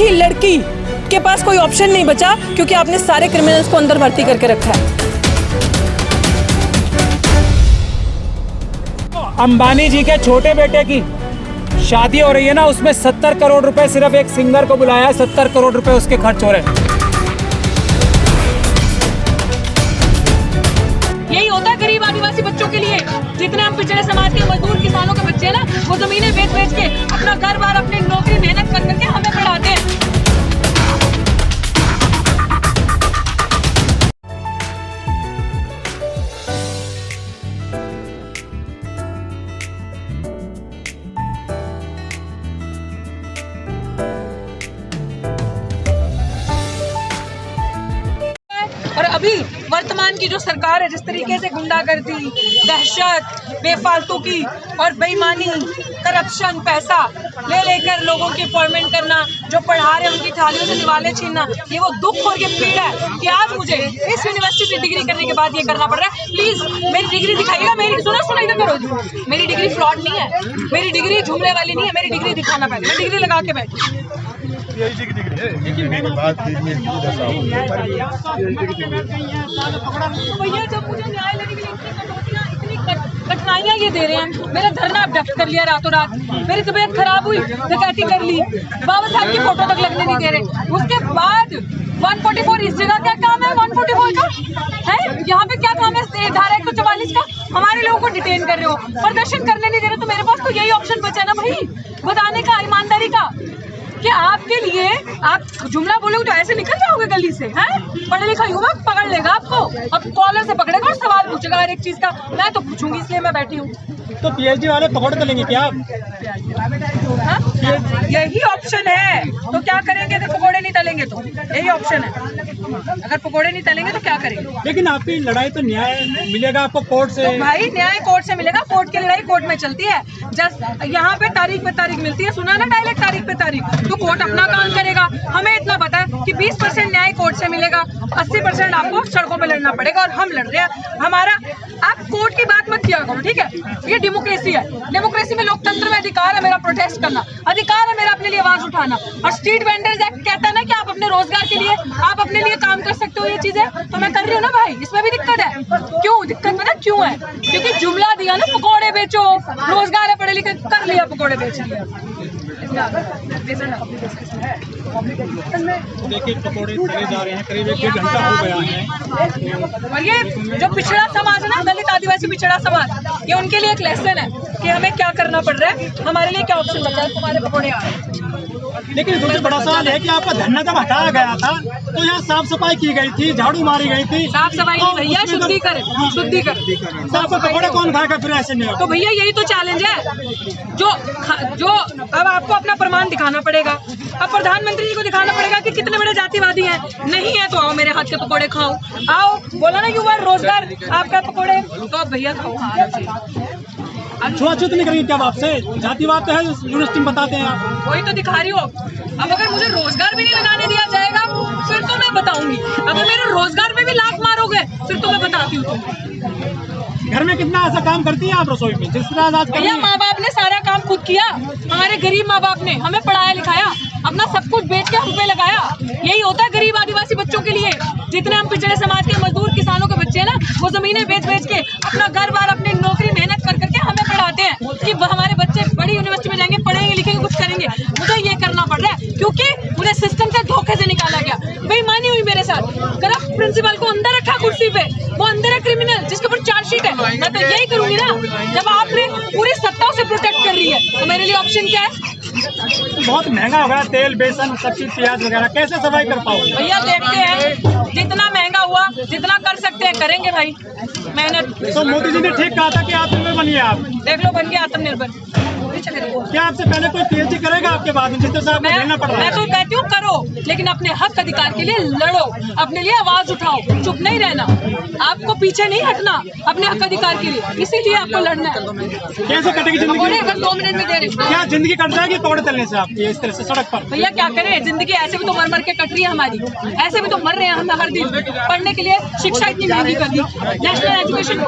ही लड़की के पास कोई ऑप्शन नहीं बचा, क्योंकि आपने सारे क्रिमिनल्स को अंदर भर्ती करके रखा है। अंबानी जी के छोटे बेटे की शादी हो रही है ना, उसमें 70 करोड़ रुपए सिर्फ एक सिंगर को बुलाया है, 70 करोड़ रुपए उसके खर्च हो रहे हैं। यही होता है गरीब आदिवासी बच्चों के लिए। जितने हम पिछड़े समाज के मजदूर किसानों के बच्चे हैं ना, वो जमीनें बेच बेच के अपना घर बार अपनी नौकरी मेहनत कर करके हमें पढ़ाते हैं। और अभी वर्तमान की जो सरकार है, जिस तरीके से गुंडागर्दी, दहशत, बेफालतू की और बेईमानी, करप्शन, पैसा ले लेकर लोगों की अपॉइंटमेंट करना, जो पढ़ा रहे हैं उनकी थालियों से निवाले छीनना, ये वो दुख और ये पीड़ा है कि आज मुझे इस यूनिवर्सिटी से डिग्री करने के बाद ये करना पड़ रहा है। प्लीज मेरी डिग्री दिखाइएगा। मेरी सुना इधर करो, मेरी डिग्री फ्रॉड नहीं है, मेरी डिग्री झूमने वाली नहीं है, मेरी डिग्री दिखाना पहले। मैं डिग्री लगा के बैठी। भैया जब मुझे न्याय लेने के लिए इतनी कठिनाइयाँ ये दे रहे हैं, मेरा धरना अबडक्ट कर लिया रातों रात, मेरी तबीयत खराब हुई, डकैती कर ली, बाबा साहब की फोटो तक लगने नहीं दे रहे। उसके बाद 144 इस जगह क्या काम है? 144 का है यहाँ पे क्या काम है? धारा 144 का हमारे लोगों को डिटेन कर रहे हो, प्रदर्शन करने नहीं दे रहे। तो मेरे पास तो यही ऑप्शन बचा ना भाई, बताने का, ईमानदारी का, कि आपके लिए आप जुमला बोलोगे तो ऐसे निकल जाओगे गली से, हैं? पढ़े लिखा युवा पकड़ लेगा आपको, अब कॉलर से पकड़ेगा और सवाल पूछेगा हर एक चीज का। मैं तो पूछूंगी, इसलिए मैं बैठी हूँ। तो पीएचडी वाले पकड़ तो लेंगे क्या आप? हाँ? यही ऑप्शन है। तो क्या करेंगे अगर पकौड़े नहीं तलेंगे? तो यही ऑप्शन है, अगर पकौड़े नहीं तलेंगे तो क्या करेंगे? लेकिन आपकी लड़ाई तो न्याय मिलेगा आपको कोर्ट से। तो भाई न्याय कोर्ट से मिलेगा, कोर्ट की लड़ाई कोर्ट में चलती है। जस्ट यहाँ पे तारीख पे तारीख मिलती है, सुना ना डायरेक्ट तारीख पे तारीख। तो कोर्ट अपना काम करेगा। हमें इतना पता है कि 20% न्याय कोर्ट से मिलेगा, 80% आपको सड़कों पे लड़ना पड़ेगा, और हम लड़ रहे हैं। हमारा, आप कोर्ट की बात मत किया करो, ठीक है? ये डेमोक्रेसी है, डेमोक्रेसी में लोकतंत्र में अधिकार है मेरा प्रोटेस्ट करना, अधिकार है मेरा अपने लिए आवाज उठाना। और स्ट्रीट वेंडर्स एक्ट कहता है ना कि आप अपने रोजगार के लिए, आप अपने लिए काम कर सकते हो, ये चीजें तो मैं कर रही हूँ ना भाई। इसमें भी दिक्कत है। क्यों दिक्कत? पता क्यों है? क्योंकि जुमला दिया ना, पकौड़े बेचो, रोजगार है, पढ़े लिखे, कर लिया, पकौड़े बेच लिया। देखिए पकौड़े तले जा रहे हैं, करीब 1 घंटा हो गया है। और ये जो पिछड़ा समाज है ना, दलित आदिवासी पिछड़ा समाज, ये उनके लिए एक लेसन है कि हमें क्या करना पड़ रहा है, हमारे लिए क्या ऑप्शन बचा है। तुम्हारे पकौड़े आ रहे हैं। लेकिन सबसे बड़ा सवाल है कि आपका धरना जब हटाया गया था तो यहाँ साफ सफाई की गई थी, झाड़ू मारी गई थी। साफ सफाई नहीं भैया, शुद्धिकरण, शुद्धिकरण। साफ पकौड़े कौन खाएगा फिर ऐसे नहीं? तो भैया यही तो चैलेंज है, जो अब आपको अपना प्रमाण दिखाना पड़ेगा। अब प्रधानमंत्री जी को दिखाना पड़ेगा कि कितने बड़े जातिवादी हैं। नहीं है तो आओ मेरे हाथ के पकौड़े खाओ, आओ। बोला ना युवा रोजगार आपका पकौड़े, तो अब भैया खाओ। छुआछूत नहीं करेंगे क्या आपसे? जातिवाद तो है यूनिवर्सिटी में बताते हैं आप। वही तो दिखा रही हो। अब अगर मुझे रोजगार भी नहीं लगाने दिया जाएगा फिर तो मैं बताऊंगी। अगर मेरे रोजगार में भी लात मारोगे फिर तो मैं बताती हूँ। घर में कितना ऐसा काम करती हैं आप रसोई में जिस तरह आज भैया माँ बाप ने सारा काम खुद किया। हमारे गरीब माँ बाप ने हमें पढ़ाया लिखाया, अपना सब कुछ बेच के रुपए लगाया। यही होता है गरीब आदिवासी बच्चों के लिए। जितने हम पिछड़े समाज के मजदूर किसानों के बच्चे हैं ना, वो जमीनें बेच बेच के अपना घर बार अपनी नौकरी मेहनत कर करके हमें पढ़ाते हैं कि हमारे बच्चे बड़ी यूनिवर्सिटी में जाएंगे, पढ़ेंगे लिखेंगे, कुछ करेंगे। मुझे ये करना पड़ रहा है क्योंकि मुझे सिस्टम से धोखे से निकाला गया, बेईमानी हुई मेरे साथ। करप्ट प्रिंसिपल को अंदर रखा कुर्सी पे, वो अंदर है क्रिमिनल जिसके ऊपर चार्जशीट है। मैं तो यही करूंगी ना, जब आपने पूरी सत्ता से प्रोटेक्ट कर रही है तो मेरे लिए ऑप्शन क्या है? बहुत महंगा हो गया तेल, बेसन, सब्जी, प्याज वगैरह, कैसे सर्वाइव कर पाओगे? भैया देखते हैं, जितना महंगा हुआ, जितना कर सकते हैं करेंगे भाई, मेहनत। तो मोदी जी ने ठीक कहा था कि आत्मनिर्भर बनिए आप। देख लो, बन गया आत्मनिर्भर। क्या आपसे पहले कोई पीएचडी करेगा आपके बाद? जिस तरह आपको झेलना पड़ रहा है। मैं तो कहती हूँ करो, लेकिन अपने हक अधिकार के लिए लड़ो, अपने लिए आवाज उठाओ, चुप नहीं रहना, आपको पीछे नहीं हटना अपने हक अधिकार के लिए, इसीलिए आपको लड़ना है। कैसे कटेगी जिंदगी? अगर 2 मिनट में दे रहे, क्या जिंदगी कट जाएगी पकौड़े तलने से आपकी इस तरह से सड़क पर? भैया क्या करें, जिंदगी ऐसे भी तो मर मर के कट रही है हमारी, ऐसे भी तो मर रहे हैं हम हर दिन। पढ़ने करने के लिए शिक्षा इतनी महंगी कर दी, नेशनल एजुकेशन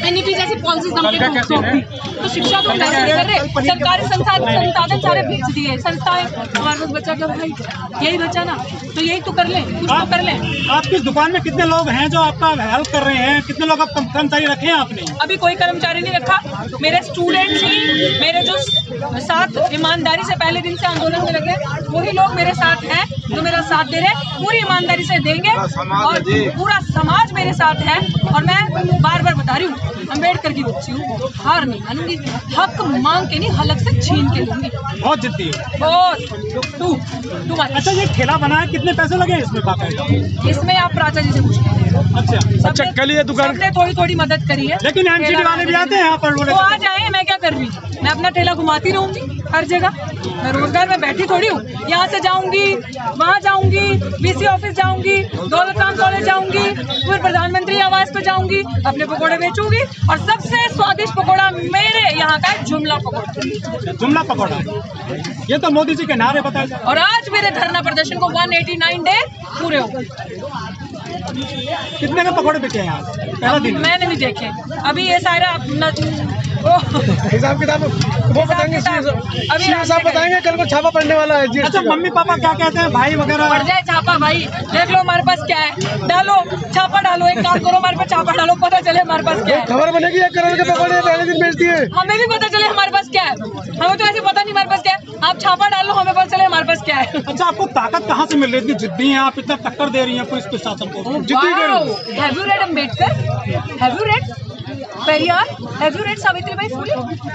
NEP जैसी पॉलिसीज हम पे थोप दी, तो शिक्षा तो पैसे नहीं कर रहे, सरकारी संसाधन सारे बेच दिए, संस्थाएं, हमारे पास बचा क्या भाई? यही बचा ना, तो यही तो कर लें, कुछ तो कर लें। आपकी इस दुकान में कितने लोग हैं जो आपका हेल्प कर रहे हैं? कितने लोग आप कर्मचारी रखे हैं आपने? अभी कोई कर्मचारी नहीं रखा, मेरे स्टूडेंट्स ही, मेरे जो साथ ईमानदारी से पहले दिन से आंदोलन में लगे वही लोग मेरे साथ हैं, जो मेरा साथ दे रहे हैं, पूरी ईमानदारी से देंगे और पूरा समाज मेरे साथ है। और मैं बार बार बता रही हूँ, अम्बेडकर की बच्ची हूँ, हार नहीं मानूंगी, हक मांग के नहीं हलक से छीन के लूंगी। बहुत जिद्दी है, बहुत टू अच्छा ये ठेला बनाया, कितने पैसे लगे इसमें बाकायदा? इसमें आप प्राचा जी से पूछें। अच्छा कल ये दुकान सबने थोड़ी थोड़ी मदद करी है, लेकिन एमसीडी वाले भी आते हैं यहाँ पर, वो आ जाए, मैं क्या कर रही हूँ? मैं अपना ठेला घुमाती रहूंगी हर जगह, मैं रोजगार में बैठी थोड़ी हूँ, यहाँ से जाऊंगी वहाँ जाऊंगी, VC ऑफिस जाऊंगी, दौलत खान कॉलेज जाऊंगी, फिर प्रधानमंत्री आवास पे जाऊंगी, अपने पकोड़े बेचूंगी। और सबसे स्वादिष्ट पकोड़ा मेरे यहाँ का है जुमला पकोड़ा। जुमला पकोड़ा, ये तो मोदी जी के नारे बताए जाए। और आज मेरे धरना प्रदर्शन को 189 डे पूरे हो गए। कितने के पकोड़े बिके हैं आज पहला दिन? मैंने भी देखे, अभी ये सारा हिसाब किताब वो बताएंगे, अभी साहब बताएंगे, कल को छापा पड़ने वाला है। अच्छा मम्मी पापा क्या कहते हैं, भाई वगैरह? पड़ जाए छापा भाई, देख लो हमारे पास क्या है, डालो छापा डालो, एक काम करो हमारे पास छापा डालो, पता चले हमारे पास क्या है। खबर बनेगी 1 करोड़ के पकौड़े पहले दिन बेच दिए, हमें भी पता चले हमारे पास क्या है, हमें तो ऐसे पता नहीं हमारे पास क्या है। आप छापा डालो, हमें पता चले हमारे पास क्या है। अच्छा आपको ताकत कहाँ से मिल रही है? इतनी जिद्दी हैं आप, इतना टक्कर दे रही हैं पुलिस प्रशासन को। Have you read Ambedkar? Have you read Periyar? Have you read Savitribai Phule?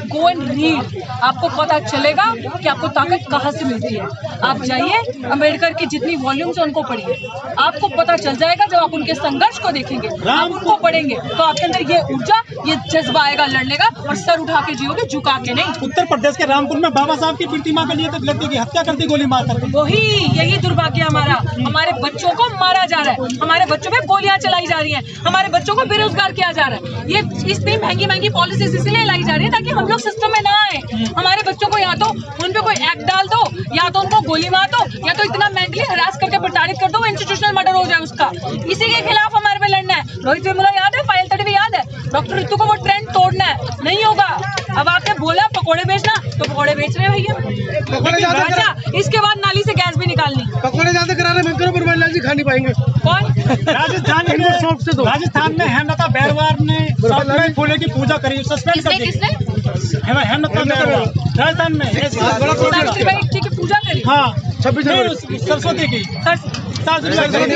Go and read, आपको पता चलेगा कि आपको ताकत कहाँ से मिलती है। आप जाइए, अम्बेडकर की जितनी वॉल्यूम्स हैं उनको पढ़िए, आपको पता चल जाएगा। जब आप उनके संघर्ष को देखेंगे, आप उनको पढ़ेंगे, तो आपके अंदर ये ऊर्जा, ये जज्बा आएगा लड़ने का, और सर उठा के जियोगे, झुका के नहीं। उत्तर प्रदेश के रामपुर में बाबा साहब की प्रतिमा के लिए तक लड़की की हत्या कर दी, गोली मार कर। वही, यही दुर्भाग्य हमारा, हमारे बच्चों को मारा जा रहा है, हमारे बच्चों पे गोलियां चलाई जा रही हैं, हमारे बच्चों को बेरोजगार किया जा रहा है। ये इतनी महंगी पॉलिसीज इसलिए लाई जा रही है ताकि हम लोग सिस्टम में ना आए। हमारे बच्चों को या तो उन पे कोई एक्ट डाल दो, या तो उनको गोली मार दो, या तो इतना मेंटली हरास करके प्रताड़ित कर दो, इंस्टीट्यूशनल मर्डर हो जाए उसका। इसी के खिलाफ हमारे पे लड़ना है। रोहित वेमुला याद है, फाइल 30 याद है, डॉक्टर रितु को वो ट्रेंड तोड़ना है, नहीं होगा। अब आपने बोला पकोड़े बेचना, तो पकोड़े बेच रहे भैया। अच्छा, इसके बाद नाली से गैस भी निकालनी, पकौड़े ज्यादा कराने में करो, पर जी खा नहीं पाएंगे। कौन? राजस्थान में हेमलता बैरवार ने सावित्रीबाई फुले की पूजा करी, सस्पेंड कर दी। किसने? हेमलता बैरवार राजस्थान में सावित्रीबाई जी की पूजा करी। हाँ, 26 जनवरी सरस्वती की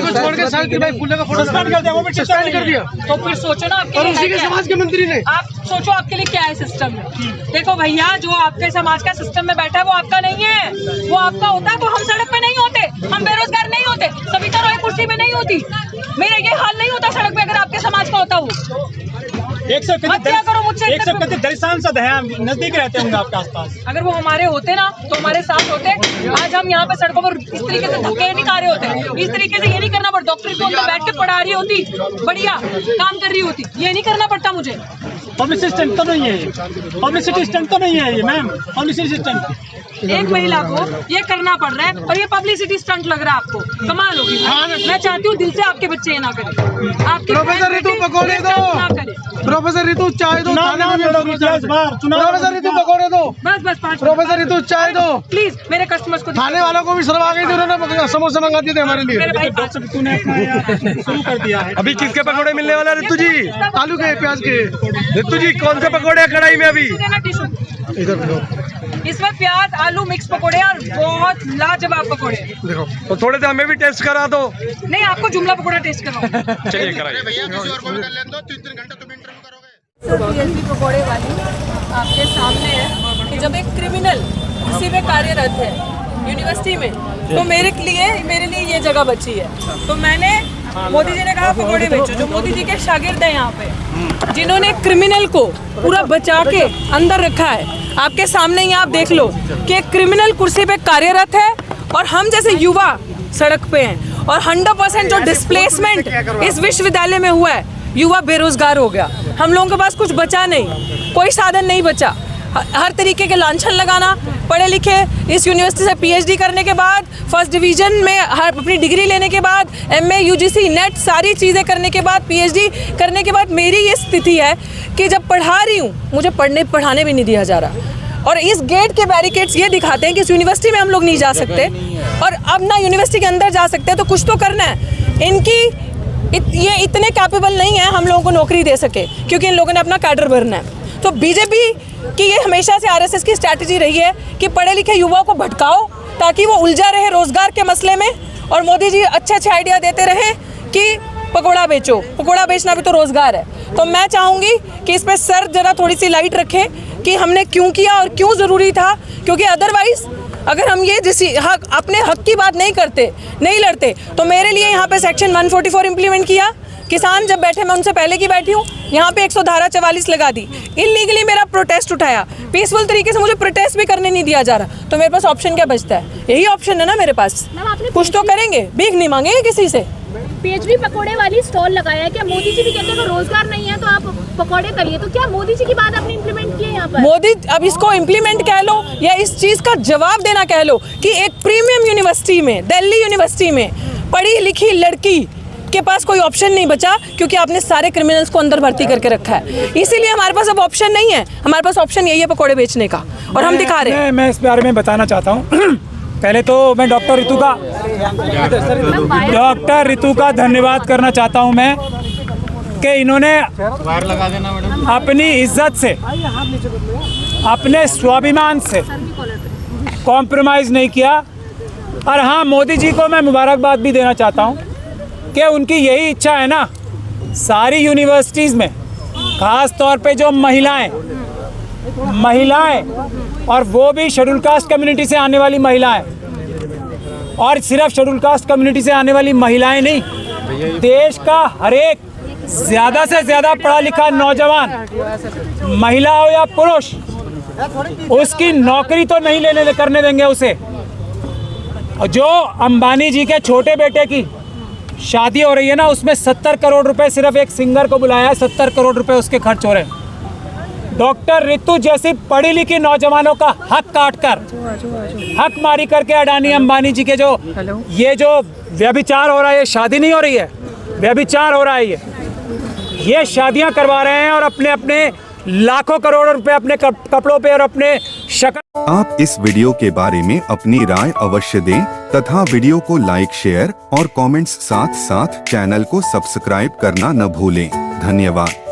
को छोड़ के सावित्रीबाई फुले का फोटो सस्पेंड कर दिया, वो भी सस्पेंड कर दिया। तो फिर सोचो ना, आपके और लिए उसी के क्या है? समाज के मंत्री ने, आप सोचो आपके लिए क्या है सिस्टम में। देखो भैया, जो आपके समाज का सिस्टम में बैठा है वो आपका नहीं है, वो आपका होता तो हम सड़क पे नहीं होते, हम बेरोजगार नहीं होते, सविता रॉय कुर्सी पे नहीं होती, मेरा ये हाल नहीं होता सड़क पे अगर आपके समाज का होता। वो 131 सांसद है, नजदीक रहते होंगे आपके आसपास। अगर वो हमारे होते ना, तो हमारे साथ होते, आज हम यहाँ पे सड़कों पर इस तरीके से धक्के नहीं खा रहे होते, इस तरीके से ये नहीं करना पड़ता, डॉक्टर को अंदर बैठ के पढ़ा रही होती, बढ़िया काम कर रही होती, ये नहीं करना पड़ता मुझे। पब्लिसिटी स्टंट तो नहीं है ये, पब्लिसिटी स्टंट तो नहीं है ये मैम, पब्लिसिटी स्टंट। एक महिला को ये करना पड़ रहा है और ये पब्लिसिटी स्टंट लग रहा है आपको, कमाल होगी। मैं चाहती हूँ दिल से आपके बच्चे ये ना करें, आपके प्रोफेसर रितु पकौड़े दो, प्रोफेसर रितु चाय दो, प्रोफेसर रितु पकौड़े दो, बस 5 प्रोफेसर रितु चाय दो प्लीज। मेरे कस्टमर्स को खाने वालों को भी शर्म आ गई थी, उन्होंने समोसे मंगा दिए थे हमारे लिए। मेरे भाई डॉक्टर रितु ने शुरू कर दिया है। अभी किसके पकौड़े मिलने वाला रितु जी? आलू के, प्याज के। रितु जी कौन से पकौड़े कढ़ाई में? अभी इधर इसमें प्याज आलू मिक्स पकोड़े और बहुत लाजवाब पकोड़े। देखो, तो थोड़े से हमें भी टेस्ट करा दो। नहीं, आपको जुमला पकोड़ा टेस्ट करवाओ। चलिए कराइए। PSB पकोड़े वाली आपके सामने है कि जब एक क्रिमिनल उसी में कार्यरत है यूनिवर्सिटी में, तो मेरे लिए ये जगह बची है। तो मैंने, मोदी जी ने कहा पकोड़े बेचो, जो मोदी जी के शागिर्द हैं यहाँ पे, जिन्होंने क्रिमिनल को पूरा बचा के अंदर रखा है। आपके सामने ही आप देख लो कि एक क्रिमिनल कुर्सी पे कार्यरत है और हम जैसे युवा सड़क पे हैं, और 100% जो डिस्प्लेसमेंट इस विश्वविद्यालय में हुआ है, युवा बेरोजगार हो गया, हम लोगों के पास कुछ बचा नहीं, कोई साधन नहीं बचा। हर तरीके के लांछन लगाना, पढ़े लिखे इस यूनिवर्सिटी से पीएचडी करने के बाद, फर्स्ट डिवीज़न में अपनी डिग्री लेने के बाद, एमए, यूजीसी, नेट सारी चीज़ें करने के बाद, पीएचडी करने के बाद मेरी ये स्थिति है कि जब पढ़ा रही हूँ मुझे पढ़ाने भी नहीं दिया जा रहा। और इस गेट के बैरिकेड्स ये दिखाते हैं कि इस यूनिवर्सिटी में हम लोग नहीं जा सकते, और अब ना यूनिवर्सिटी के अंदर जा सकते हैं, तो कुछ तो करना है। ये इतने कैपेबल नहीं है हम लोगों को नौकरी दे सके, क्योंकि इन लोगों ने अपना कैडर भरना है। तो बीजेपी की ये हमेशा से आरएसएस की स्ट्रैटेजी रही है कि पढ़े लिखे युवाओं को भटकाओ ताकि वो उलझा रहे रोजगार के मसले में, और मोदी जी अच्छे अच्छे आइडिया देते रहे कि पकौड़ा बेचो, पकौड़ा बेचना भी तो रोजगार है। तो मैं चाहूँगी कि इस पर सर जरा थोड़ी सी लाइट रखें कि हमने क्यों किया और क्यों ज़रूरी था, क्योंकि अदरवाइज़ अगर हम ये अपने हक की बात नहीं करते, नहीं लड़ते, तो मेरे लिए यहाँ पे सेक्शन 144 इम्प्लीमेंट किया। किसान जब बैठे, मैं उनसे पहले की बैठी हूँ, यहाँ पे 100 धारा 44 लगा दी, इलीगली मेरा प्रोटेस्ट उठाया, पीसफुल तरीके से मुझे प्रोटेस्ट भी करने नहीं दिया जा रहा। तो मेरे पास ऑप्शन क्या बचता है? यही ऑप्शन है ना मेरे पास, कुछ तो करेंगे, भीख नहीं मांगेंगे किसी से। पीएचडी पकोड़े वाली स्टॉल लगाया है, क्या मोदी जी भी कहते हैं कि रोजगार नहीं है तो आप पकोड़े तलिए, तो क्या मोदी जी की बात आपने इम्प्लीमेंट की है यहाँ पर? मोदी, अब इसको इम्प्लीमेंट कह लो या इस चीज़ का जवाब देना कह लो कि एक प्रीमियम यूनिवर्सिटी में, दिल्ली यूनिवर्सिटी में पढ़ी लिखी लड़की के पास कोई ऑप्शन नहीं बचा, क्योंकि आपने सारे क्रिमिनल्स को अंदर भर्ती करके रखा है। इसीलिए हमारे पास अब ऑप्शन नहीं है, हमारे पास ऑप्शन यही है पकोड़े बेचने का, और हम दिखा रहे हैं। मैं इस बारे में बताना चाहता हूँ। पहले तो मैं डॉक्टर रितु का धन्यवाद करना चाहता हूं मैं कि इन्होंने अपनी इज्जत से, अपने स्वाभिमान से कॉम्प्रोमाइज़ नहीं किया। और हाँ, मोदी जी को मैं मुबारकबाद भी देना चाहता हूं कि उनकी यही इच्छा है ना, सारी यूनिवर्सिटीज़ में ख़ास तौर पे जो महिलाएं और वो भी शेड्यूल कास्ट कम्युनिटी से आने वाली महिलाएं, और सिर्फ शेड्यूल कास्ट कम्युनिटी से आने वाली महिलाएं नहीं, देश का हर एक ज़्यादा से ज़्यादा पढ़ा लिखा नौजवान, महिला हो या पुरुष, उसकी नौकरी तो नहीं करने देंगे उसे। और जो अंबानी जी के छोटे बेटे की शादी हो रही है ना, उसमें 70 करोड़ रुपए सिर्फ एक सिंगर को बुलाया है, 70 करोड़ रुपए उसके खर्च हो रहे हैं। डॉक्टर रितु जैसी पढ़ी लिखी नौजवानों का हक काटकर, हक मारी करके अडानी अंबानी जी के ये जो व्यभिचार हो रहा है, ये शादी नहीं हो रही है, व्यभिचार हो रहा है, ये शादियां करवा रहे हैं, और अपने अपने लाखों करोड़ों रुपए अपने कपड़ों पे और अपने शक्ल। आप इस वीडियो के बारे में अपनी राय अवश्य दें तथा वीडियो को लाइक, शेयर और कमेंट्स साथ साथ चैनल को सब्सक्राइब करना न भूलें। धन्यवाद।